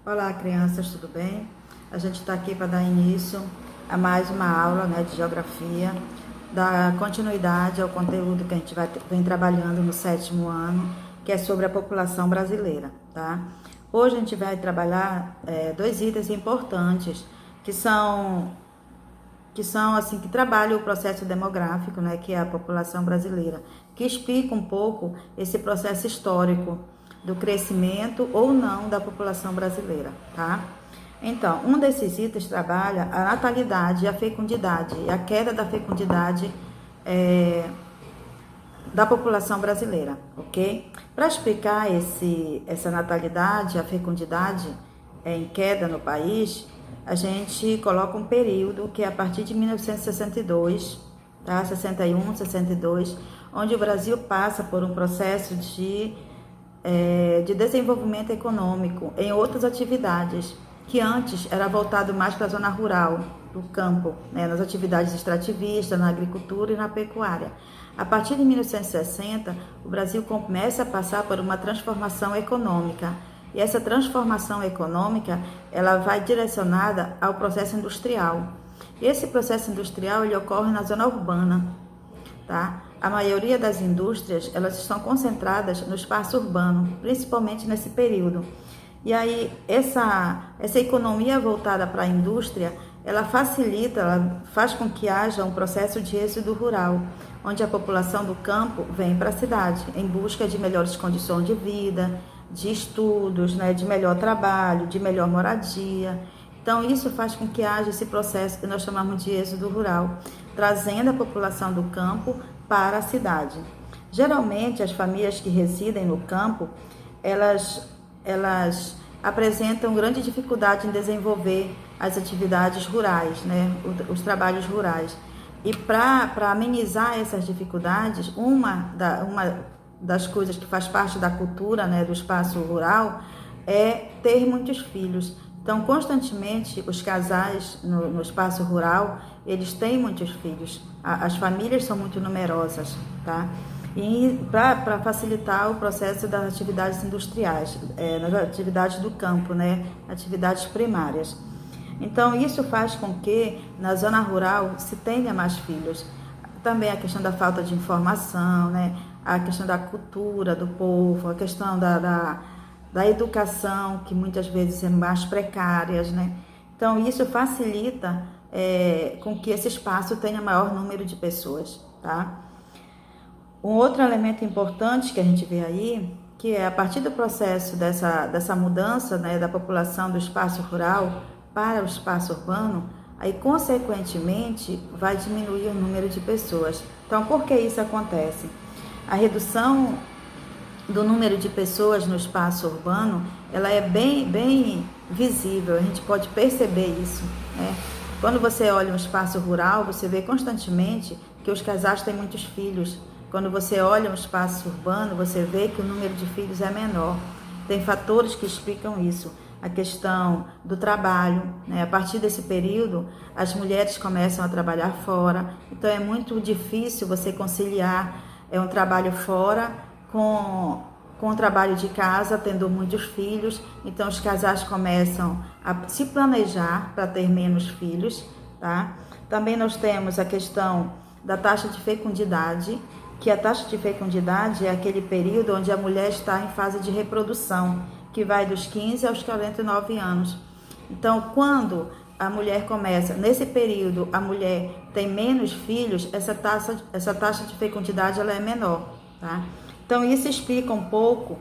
Olá, crianças, tudo bem? A gente está aqui para dar início a mais uma aula, de geografia, dar continuidade ao conteúdo que a gente vem trabalhando no 7º ano, que é sobre a população brasileira, tá? Hoje a gente vai trabalhar dois itens importantes que são assim, que trabalham o processo demográfico, que é a população brasileira, que explica um pouco esse processo histórico do crescimento ou não da população brasileira, tá? Então, um desses itens trabalha a natalidade e a fecundidade, e a queda da fecundidade da população brasileira, ok? Para explicar essa natalidade, a fecundidade em queda no país, a gente coloca um período que é a partir de 1962, tá? 61, 62, onde o Brasil passa por um processo de desenvolvimento econômico em outras atividades, que antes era voltado mais para a zona rural, do campo, nas atividades extrativistas, na agricultura e na pecuária. A partir de 1960, o Brasil começa a passar por uma transformação econômica. E essa transformação econômica, ela vai direcionada ao processo industrial. Esse processo industrial, ele ocorre na zona urbana, tá? A maioria das indústrias, elas estão concentradas no espaço urbano, principalmente nesse período. E aí, essa economia voltada para a indústria, ela facilita, ela faz com que haja um processo de êxodo rural, onde a população do campo vem para a cidade, em busca de melhores condições de vida, de estudos, de melhor trabalho, de melhor moradia. Então, isso faz com que haja esse processo que nós chamamos de êxodo rural, trazendo a população do campo para a cidade. Geralmente, as famílias que residem no campo, elas apresentam grande dificuldade em desenvolver as atividades rurais, os trabalhos rurais. E para amenizar essas dificuldades, uma das coisas que faz parte da cultura, do espaço rural, é ter muitos filhos. Então, constantemente, os casais no espaço rural, eles têm muitos filhos. As famílias são muito numerosas, tá? E para facilitar o processo das atividades industriais, nas atividades do campo, atividades primárias. Então, isso faz com que na zona rural se tenha mais filhos. Também a questão da falta de informação, a questão da cultura do povo, a questão da educação, que muitas vezes é mais precárias, Então, isso facilita com que esse espaço tenha maior número de pessoas, tá? Um outro elemento importante que a gente vê aí, que é a partir do processo dessa mudança, da população do espaço rural para o espaço urbano, aí, consequentemente, vai diminuir o número de pessoas. Então, por que isso acontece? A redução do número de pessoas no espaço urbano, ela é bem visível, a gente pode perceber isso, Quando você olha um espaço rural, você vê constantemente que os casais têm muitos filhos. Quando você olha um espaço urbano, você vê que o número de filhos é menor. Tem fatores que explicam isso. A questão do trabalho, A partir desse período, as mulheres começam a trabalhar fora, então é muito difícil você conciliar um trabalho fora com o trabalho de casa, tendo muitos filhos. Então os casais começam a se planejar para ter menos filhos, tá? Também nós temos a questão da taxa de fecundidade, que a taxa de fecundidade é aquele período onde a mulher está em fase de reprodução, que vai dos 15 aos 49 anos. Então, quando a mulher começa, nesse período, a mulher tem menos filhos, essa taxa de fecundidade ela é menor, tá? Então, isso explica um pouco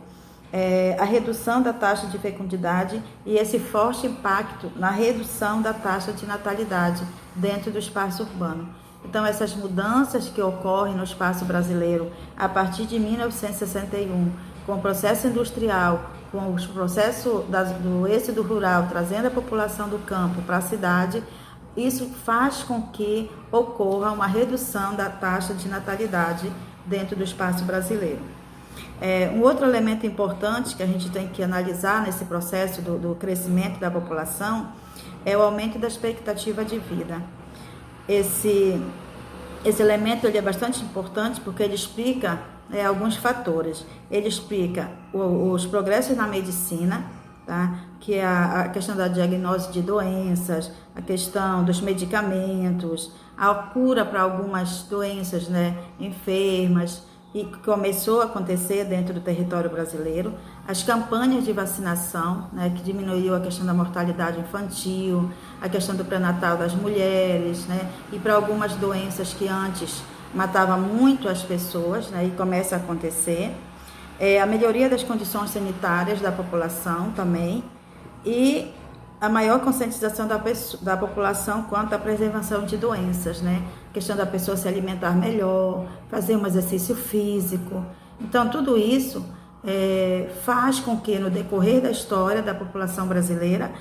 a redução da taxa de fecundidade e esse forte impacto na redução da taxa de natalidade dentro do espaço urbano. Então, essas mudanças que ocorrem no espaço brasileiro a partir de 1961, com o processo industrial, com o processo do êxodo rural, trazendo a população do campo para a cidade, isso faz com que ocorra uma redução da taxa de natalidade dentro do espaço brasileiro. Um outro elemento importante que a gente tem que analisar nesse processo do crescimento da população é o aumento da expectativa de vida. Esse elemento ele é bastante importante porque ele explica alguns fatores. Ele explica os progressos na medicina, tá? Que é a questão da diagnose de doenças, a questão dos medicamentos, a cura para algumas doenças, né, enfermas, e que começou a acontecer dentro do território brasileiro, as campanhas de vacinação, né, que diminuiu a questão da mortalidade infantil, a questão do pré-natal das mulheres, né, e para algumas doenças que antes matavam muito as pessoas, né, e começa a acontecer, a melhoria das condições sanitárias da população também, e a maior conscientização da população quanto à preservação de doenças, né? A questão da pessoa se alimentar melhor, fazer um exercício físico. Então, tudo isso faz com que, no decorrer da história da população brasileira,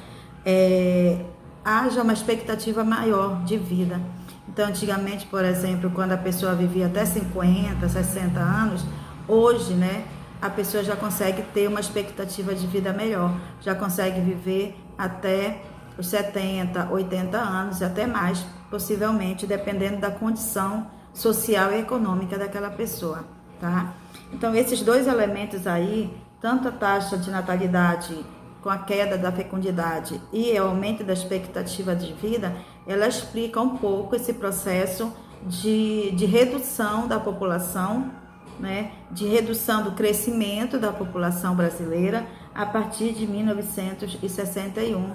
haja uma expectativa maior de vida. Então, antigamente, por exemplo, quando a pessoa vivia até 50, 60 anos, hoje, né, a pessoa já consegue ter uma expectativa de vida melhor, já consegue viver até os 70, 80 anos e até mais, possivelmente, dependendo da condição social e econômica daquela pessoa, tá? Então, esses dois elementos aí, tanto a taxa de natalidade com a queda da fecundidade e o aumento da expectativa de vida, ela explica um pouco esse processo de redução da população, né, de redução do crescimento da população brasileira a partir de 1961,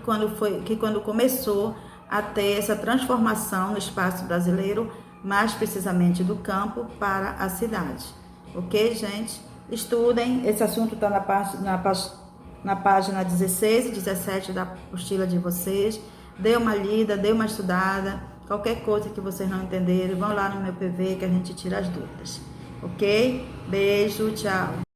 quando começou a ter essa transformação no espaço brasileiro, mais precisamente do campo para a cidade. Ok, gente? Estudem, esse assunto está na página 16 e 17 da apostila de vocês. Dê uma lida, dê uma estudada. Qualquer coisa que vocês não entenderem, vão lá no meu PV que a gente tira as dúvidas. Ok? Beijo, tchau.